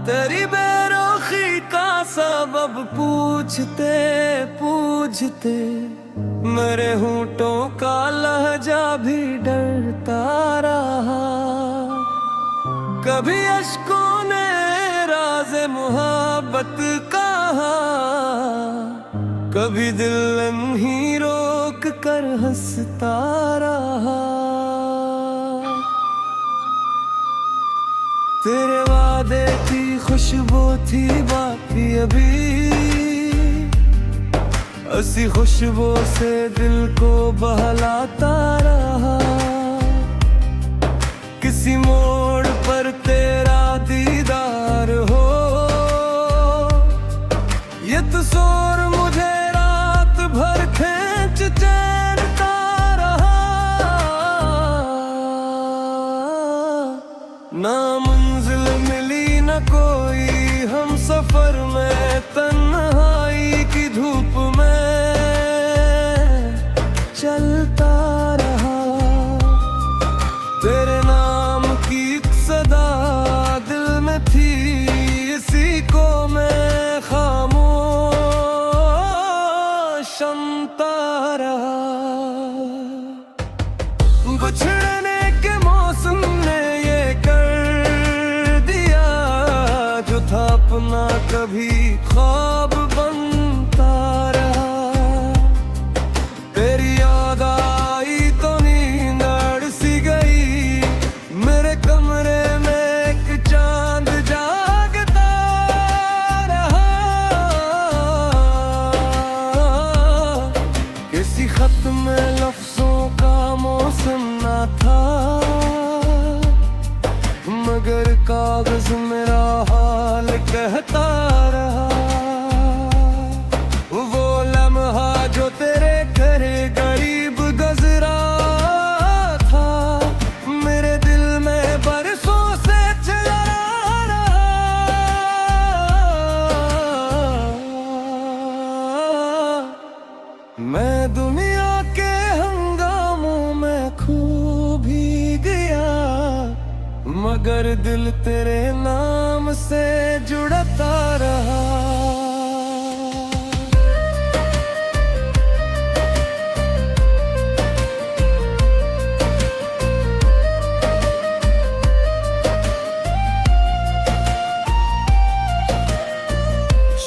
तेरी बेरुखी का सबब पूछते पूछते मेरे होंठों का लहजा भी डरता रहा। कभी अश्कों ने राज़ मोहब्बत कहा, कभी दिल ही रोक कर हंसता रहा। तेरे वादे की खुशबू थी बाकी अभी, उसी खुशबू से दिल को बहलाता रहा। किसी मोड़ पर तेरा दीदार हो, ये तस्वीर मुझे रात भर खींच चैनता रहा। ना मंजिल मिली न कोई, हम सफर में तन्हाई की धूप में चलता रहा। तेरे नाम की एक सदा दिल में थी, इसी को मैं खामोश सुनता रहा। बिछड़ने के मौसम ने ये कर दिया, जो था अपना कभी ख्वाब बनता रहा। तेरी याद आई तो नींद अड़ सी गई, मेरे कमरे में एक चांद जागता रहा। किसी खत में लफ्जों का मौसम ना था, मगर कागज मेरा हाल कहता रहा। वो लम्हा जो तेरे घर गरीब गुजरा था, मेरे दिल में बरसों से चला रहा। मैं दुनिया के हंगामों में खो भी गया, मगर दिल तेरे नाम से जुड़ता रहा।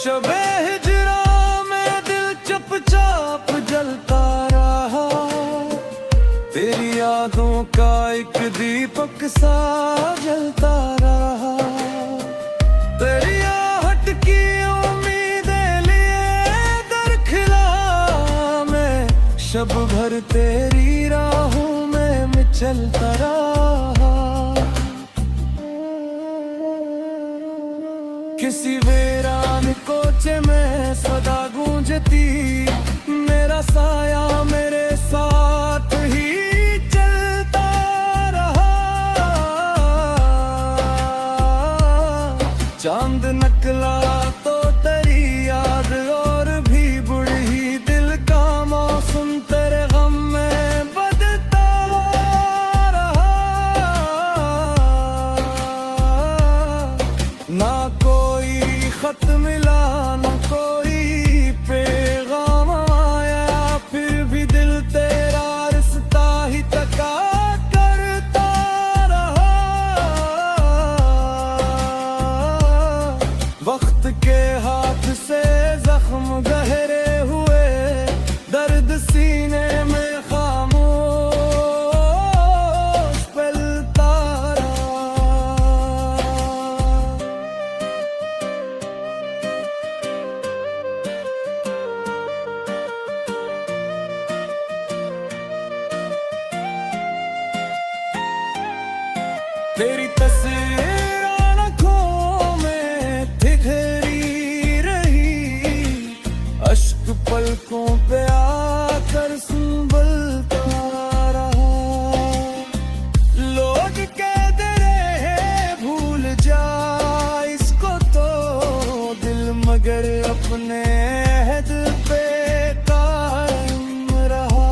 शबे हिजरा में दिल चुपचाप जलता रहा, तेरी यादों का एक दीपक सा जलता रहा। तेरी आहट की उम्मीदें लिए दरखिला मैं, शब भर तेरी राहों में चलता रहा। किसी वीरान कोचे में सदा गूंजती, मेरा साया मेरे साथ ही चलता रहा। चांद निकला तो तेरी याद और भी बुढ़ी, दिल का मौसम तेरे गम में बदलता रहा। ना कोई खत मिला, ना कोई पैगाम आया, फिर भी दिल तेरा रिश्ता ही तका करता रहा। वक्त के हाथ से जख्म गहरे हुए, दर्द सीने में खामोश पलता रहा। तेरी तस्वीर आँखों में ठिठरी रही, अश्क पलकों पे आकर संभलता रहा। लोग कहते रहे भूल जा इसको तो दिल, मगर अपने अहद पे कायम रहा।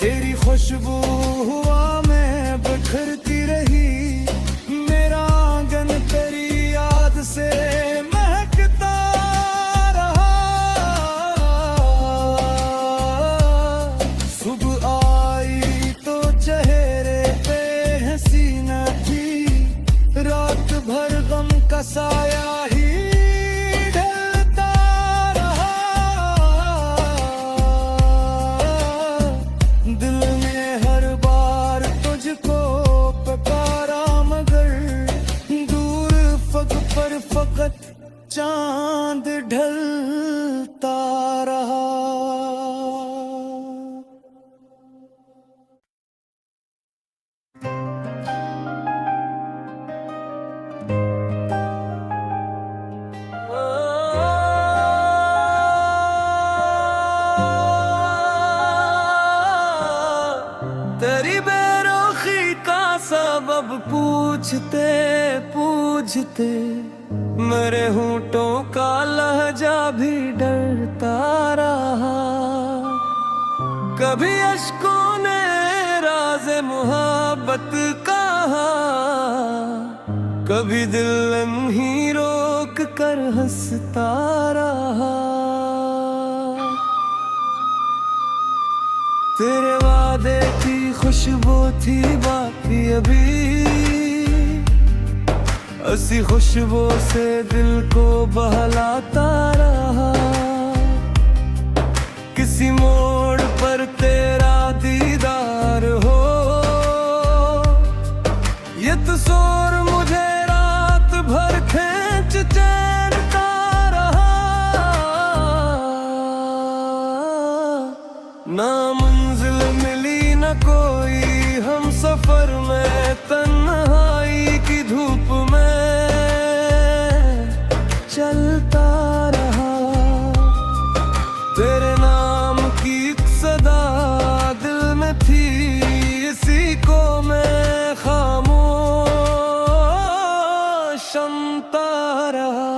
तेरी खुशबू हवा में बिखरती रही, सबब पूछते पूछते मेरे होंठों का लहजा भी डरता रहा। कभी अश्कों ने राज़ मोहब्बत कहा, कभी दिल ही रोक कर हंसता रहा। तेरे वादे की खुशबू थी बाकी अभी, उसी खुशबू से दिल को बहलाता रहा। किसी मोड़ पर तेरा दीदार हो, ये तस्वीर मुझे रात भर खींच चैनता रहा। ना मंजिल मिली न कोई हम सफर में, तन्हाई की धूप में चलता रहा। तेरे नाम की एक सदा दिल में थी, इसी को मैं खामोश सुनता रहा।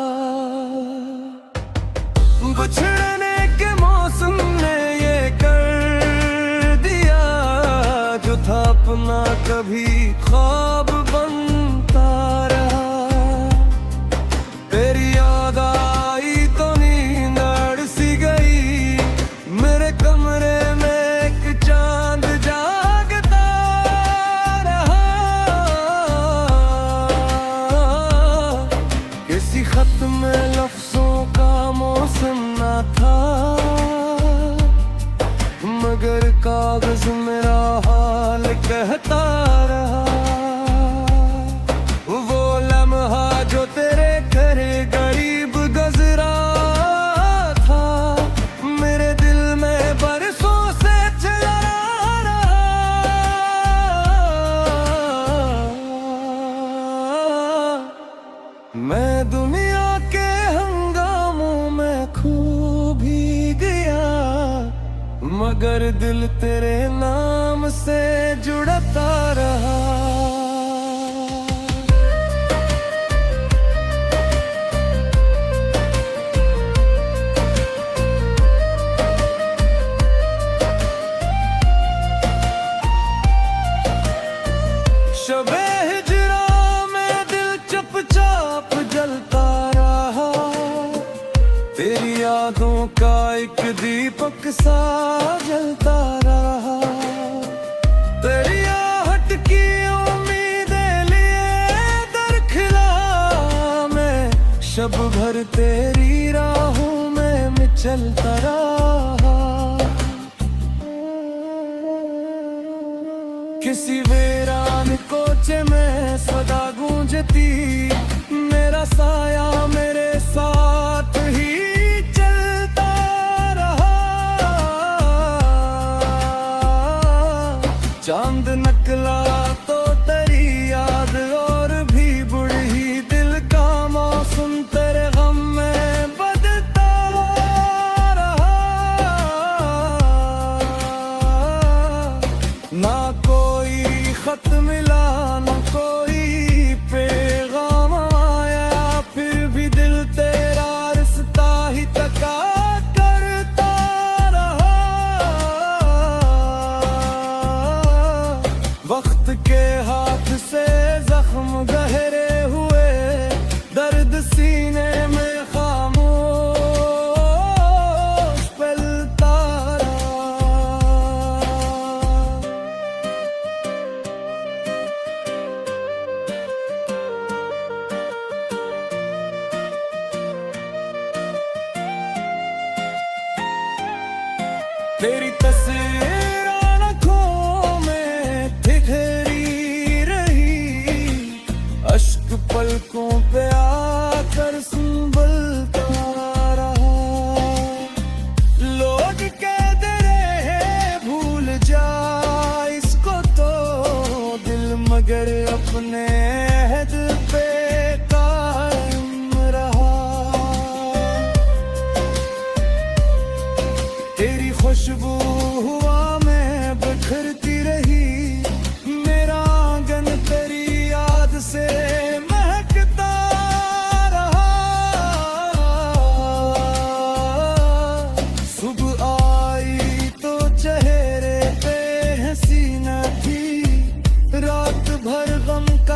बिछड़ने के मौसम ने ये कर दिया, जो था अपना कभी ख्वाब बनता रहा। तेरी याद आई तो नींद अड़ सी गई, मेरे कमरे में एक चांद जागता रहा। किसी खत में लफ्जों का मौसम ना था, मगर कागज मेरा हाल कहता रहा। वो लम्हा जो तेरे घर गरीब गजरा था, मेरे दिल में बरसों से चला रहा। मैं दुनिया के हंगामों में खो भी गया, मगर दिल तेरे नाम से जुड़ता रहा। शबे हिजरा में दिल चुपचाप जलता रहा, तेरी यादों का एक दीपक सा जलता रहा। तेरी आहट की उम्मीदें लिए दरखिला मैं, शब भर तेरी राहों में चलता रहा। किसी वीरान कोचे में सदा गूंजती, मेरा साया मेरे साथ ही चलता रहा। चांद निकला तो तेरी याद और भी बुढ़ी, दिल का मौसम तेरे गम में बदलता रहा। ना कोई खत मिला न कोई पैगाम आया, फिर भी दिल तेरा रिश्ता ही तका करता रहा। वक्त के हाथ से जख्म गहरे हुए, दर्द सीने में खामोश फैलता रहा। तेरी तस्वीर आँखों में ठिठरी रही, अश्क पलकों पे आकर संभलता रहा। लोग कहते रहे भूल जा इसको तो दिल, मगर अपने अहद पे कायम रहा। तेरी खुशबू हुआ में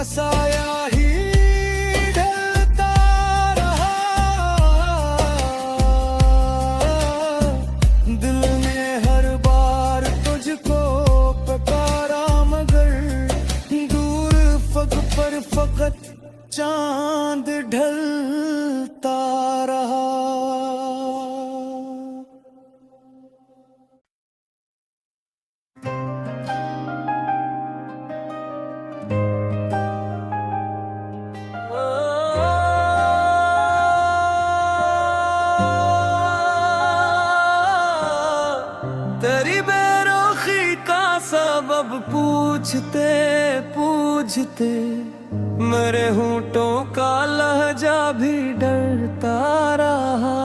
साया ही ढलता रहा। दिल ने हर बार तुझको पुकारा, मगर दूर फग पर फकत चांद ढलता रहा। तेरी बेरुखी का सबब पूछते पूछते मेरे होंठों का लहजा भी डरता रहा।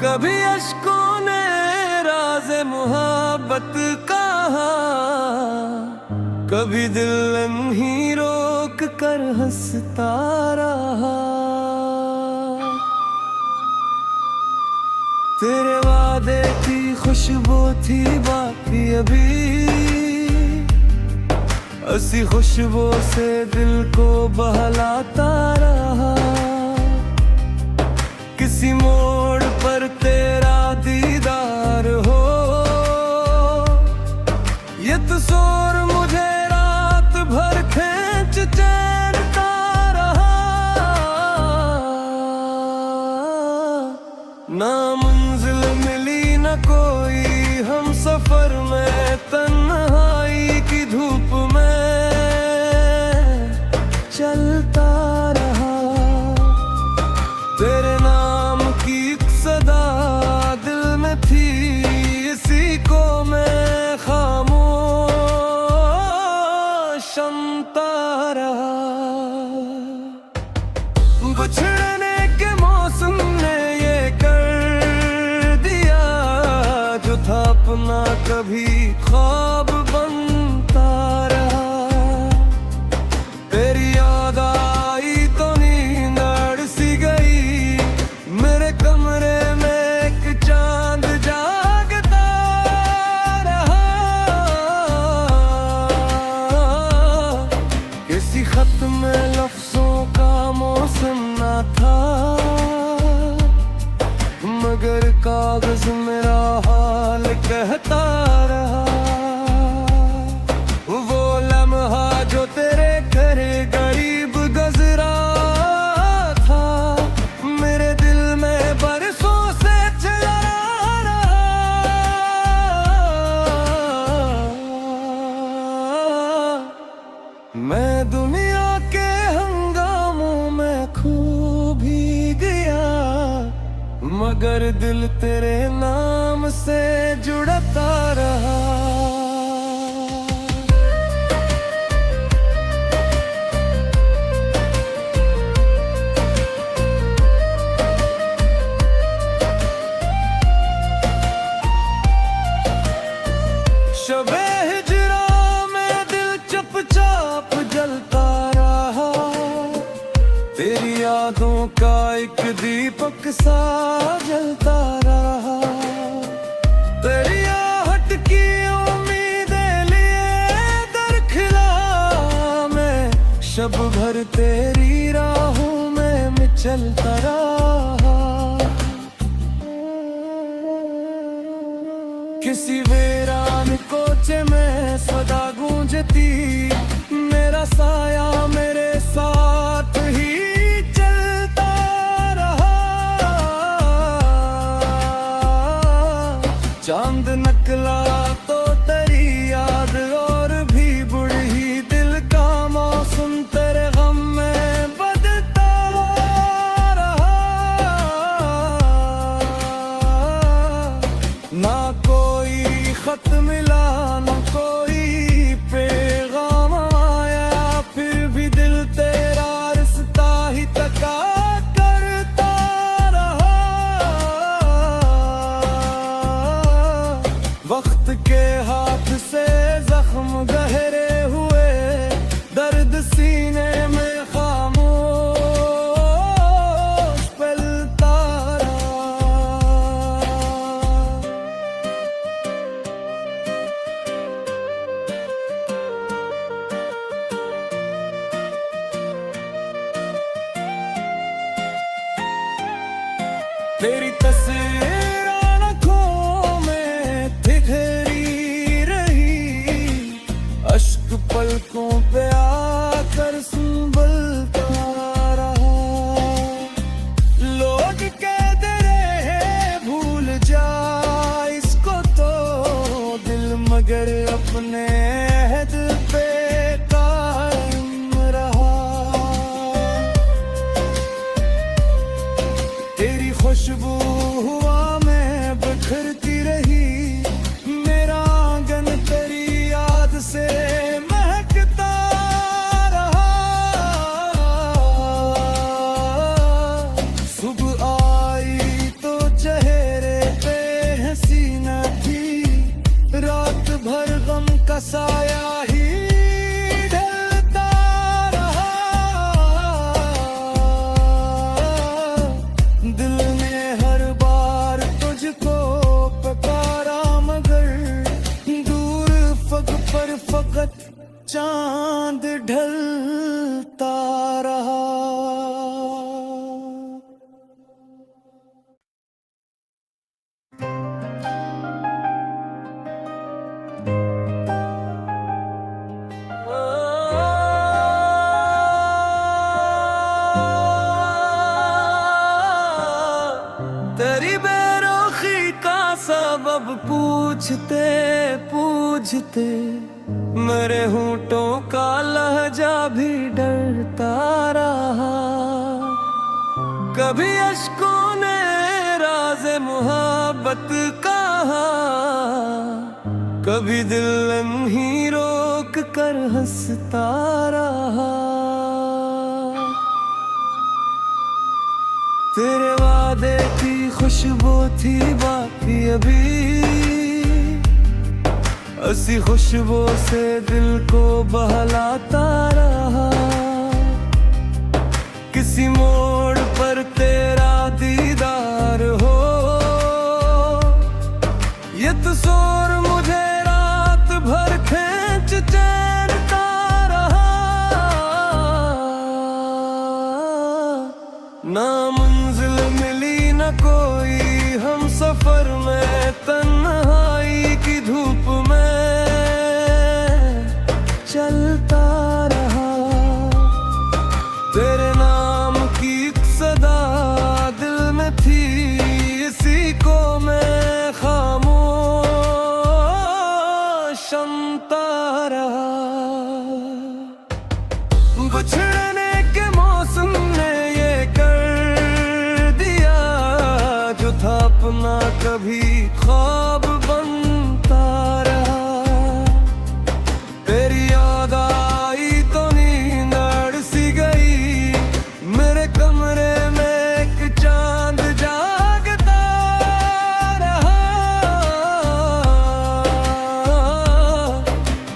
कभी अश्कों ने राज़ मोहब्बत कहा, कभी दिल ही रोक कर हंसता रहा। तेरे वादे की खुशबू थी बाकी अभी, ऐसी खुशबू से दिल को बहलाता रहा। किसी मोड़ पर तेरा दीदार हो, ये तस्वीर मुझे रात भर खींच चैनता रहा। ना मंजिल मिली न कोई हम सफर में, तन्हाई की धूप में चलता रहा। तेरे नाम की एक सदा दिल में थी, इसी को मैं खामोश सुनता रहा। बिछड़ने के मौसम ने ये कर दिया, जो था अपना कभी ख्वाब बनता रहा। तेरी याद आई तो नींद अड़ सी गई, मेरे कमरे में एक चांद जागता रहा। किसी खत में लफ्जों का मौसम ना था, मगर कागज मेरा हाल कहता रहा। वो लम्हा जो तेरे घरे गरीब गजरा था, मेरे दिल में बरसों से चला रहा। मैं दुनिया के हंगामों में खो भी गया, मगर दिल तेरे नाम से जुड़ता रहा। शबे हिजरा में दिल चुपचाप जलता रहा। तेरी यादों का एक दीपक सा जलता रहा। तेरी आहट की उम्मीदें लिए दरखिला मैं, शब भर तेरी राहों में चलता रहा। किसी वीरान कोचे में सदा गूंजती, मेरा साया मेरे साथ ही चलता रहा। चांद नकला तो तेरी याद और भी बुढ़ी, दिल का मौसम तेरे गम में बदलता रहा। ना कोई खत मिला, ना कोई पैगाम आया, फिर भी दिल तेरा रिश्ता ही तका करता रहा। वक्त के हाथ से जख्म गहरे हुए, दर्द सीने में खामोश फैलता रहा। तेरी तस्वीर आँखों में ठिठुरी रही, अश्क पलकों पे आकर संभलता रहा। लोग कहते रहे भूल जा इसको तो, दिल मगर अपने अहद पे कायम रहा। तेरी खुशबू हुआ में बिखरती रही, मेरा आंगन तेरी याद से महकता रहा। सुबह आई तो चेहरे पे हंसी न थी, रात भर गम का साया ही ढलता रहा। दिल ने हर बार तुझको पुकारा, मगर दूर फग पर फकत चांद ढलता रहा। तेरी बेरुखी का सबब पूछते पूछते मेरे होंठों का लहजा भी डरता रहा। कभी अश्कों ने राज़ मोहब्बत कहा, कभी दिल ही रोक कर हंसता रहा। तेरे वादे की खुशबू थी बाकी अभी, उसी खुशबू से दिल को बहलाता रहा। किसी मोड़ पर तेरा दीदार हो, ये तस्वीर मुझे रात भर खींच चैनता रहा। ना मंजिल मिली न कोई हम सफर में, तन्हाई की धूप में चलता रहा। तेरे नाम की एक सदा दिल में थी, इसी को मैं खामोश सुनता रहा। बिछड़ने के मौसम ने ये कर दिया, जो था अपना कभी ख्वाब बनता रहा। तेरी याद आई तो नींद अड़ सी गई, मेरे कमरे में एक चांद जागता रहा।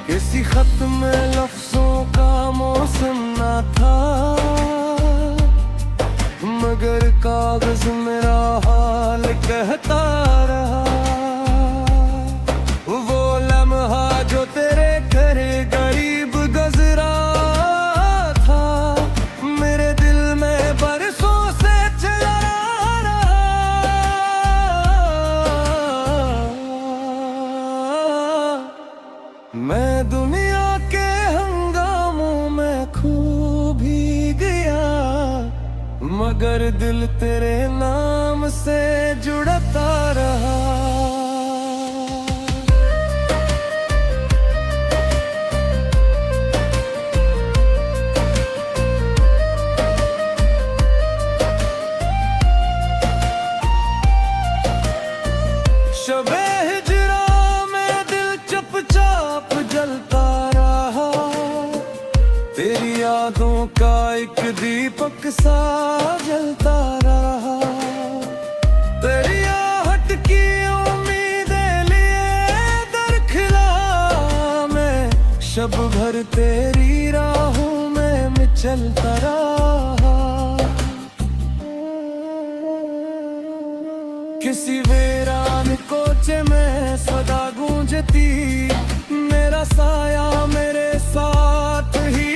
किसी खत में लफ्जों का मौसम ना था, मगर कागज मेरा हाल कहता रहा। वो लम्हा जो तेरे घर गरीब गजरा था, मेरे दिल में बरसों से चला रहा। मैं दुनिया के हंगामों में खो भी गया, मगर दिल तेरे नाम से जुड़ता रहा। शबे हिजरा में दिल चुपचाप जलता रहा, तेरी यादों का एक दीपक सा जलता रहा। तेरी आहट की उम्मीदें लिए दरखिला मैं, शब भर तेरी राहों में चलता रहा। किसी वीरान कोचे में सदा गूंजती, मेरा साया मेरे साथ ही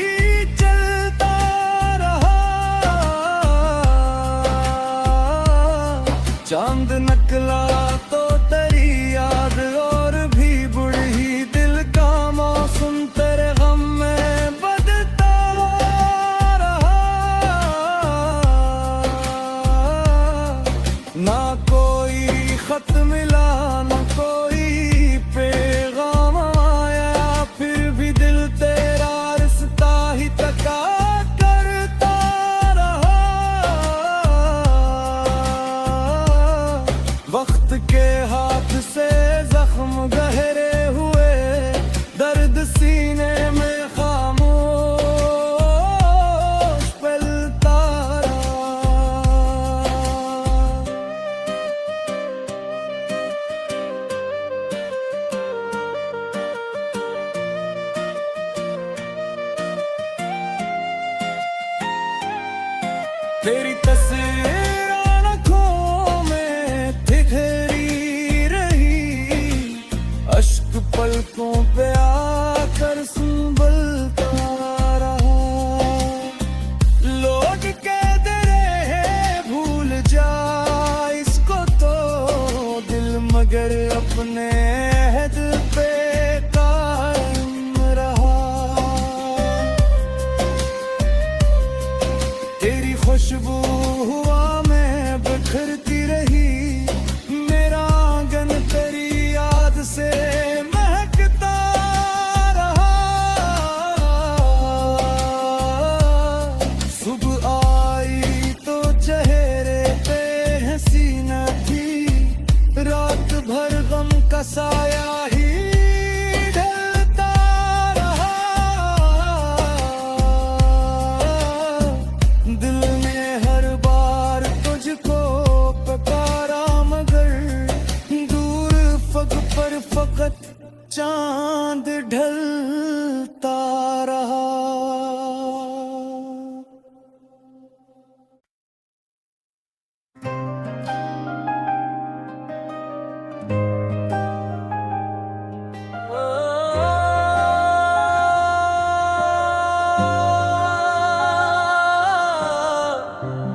तेरी तस्वीर आँखों में ठिठुरी रही, अश्क पलकों पे आकर संभलता रहा। लोग कहते रहे भूल जा इसको तो दिल, मगर अपने अहद पे कायम रहा। तेरी खुशबू हुआ में बिखरती रही, मेरा आंगन तेरी याद से महकता रहा। सुबह आई तो चेहरे पे हंसी न थी, रात भर गम का साया ही ढलता रहा। दिल ने हर बार तुझको पुकारा, मगर दूर फग पर फकत चांद ढलता रहा।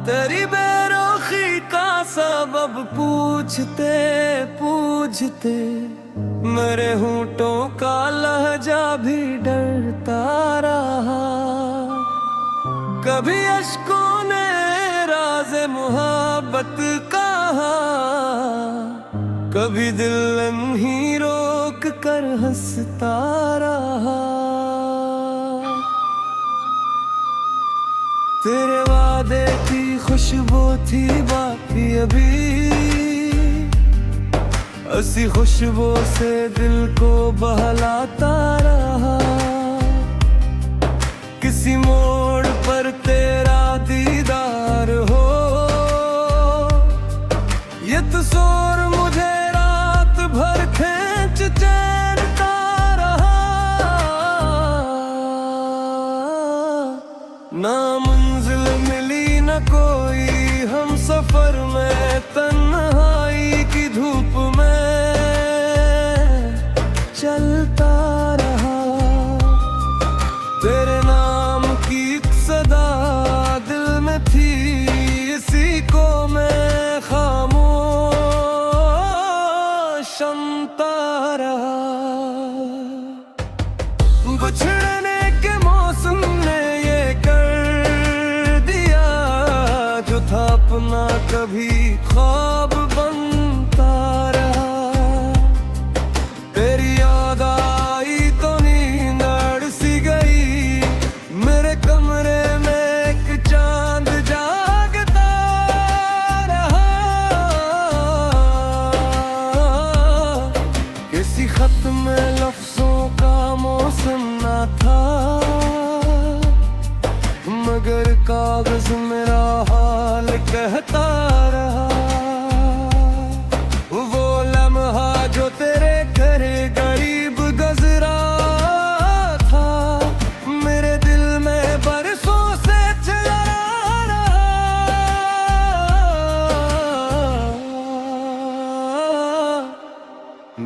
तेरी बेरुखी का सबब पूछते पूछते मेरे होंठों का लहजा भी डरता रहा। कभी अश्कों ने राज़ मोहब्बत कहा, कभी दिल ही रोक कर हंसता रहा। तेरे वादे की खुशबू थी बाकी अभी, उसी खुशबू से दिल को बहलाता रहा। किसी मोड़ पर तेरा दीदार हो, ये तस्वीर मुझे रात भर खींच चैनता रहा। ना मंजिल मिली न कोई हम सफर में, तन्हाई की धूप में चलता रहा। तेरे नाम की एक सदा दिल में थी, इसी को मैं खामोश सुनता रहा। बिछड़ने के मौसम ने ये कर दिया, जो था अपना कभी ख्वाब बनता रहा। तेरी याद आई तो नींद अड़ सी गई, मेरे कमरे में एक चांद जागता रहा। किसी खत में लफ्जों का मौसम ना था, मगर कागज मेरा हाल कहता रहा। वो लम्हा जो तेरे घर गरीब गजरा था, मेरे दिल में बरसों से चला रहा।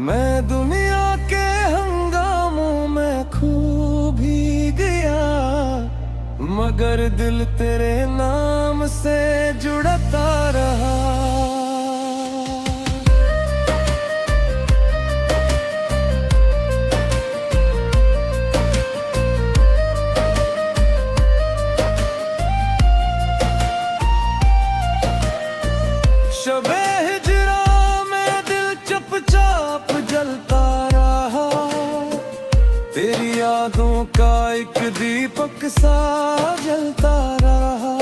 मैं दुनिया के हंगामों में खो भी गया, मगर दिल तेरे नाम से जुड़ता रहा। शबे हिजरा में दिल चुपचाप जलता रहा, तेरी यादों का एक दीपक सा जलता रहा।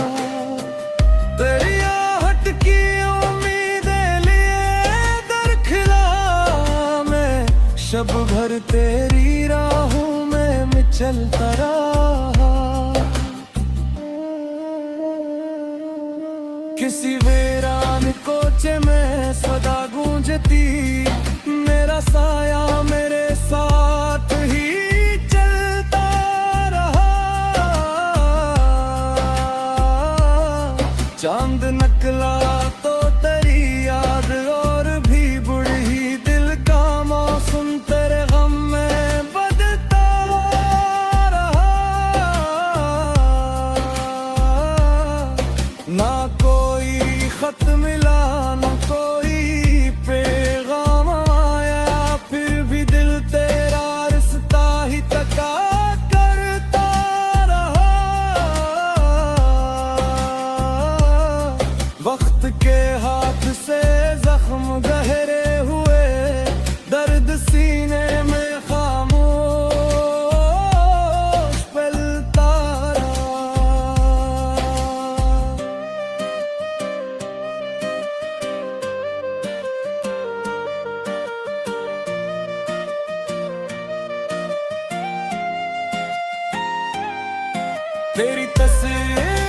तेरी आहट की उम्मीदें लिए दरखिला मैं, शब भर तेरी राहों में चलता रहा। किसी वीरान कोचे में सदा गूंजती, मेरा साया मेरे साथ ही चांद निकला तो तेरी याद और भी बुढ़ी दिल का मौसम तेरे गम में बदता रहा। ना कोई खत मिला ना कोई पैगाम आया, फिर भी दिल तेरा रिश्ता ही तका करता रहा। वक्त के हाथ से जख्म गहरे हुए, दर्द सीने में खामोश पलता रहा। तेरी तस्वीर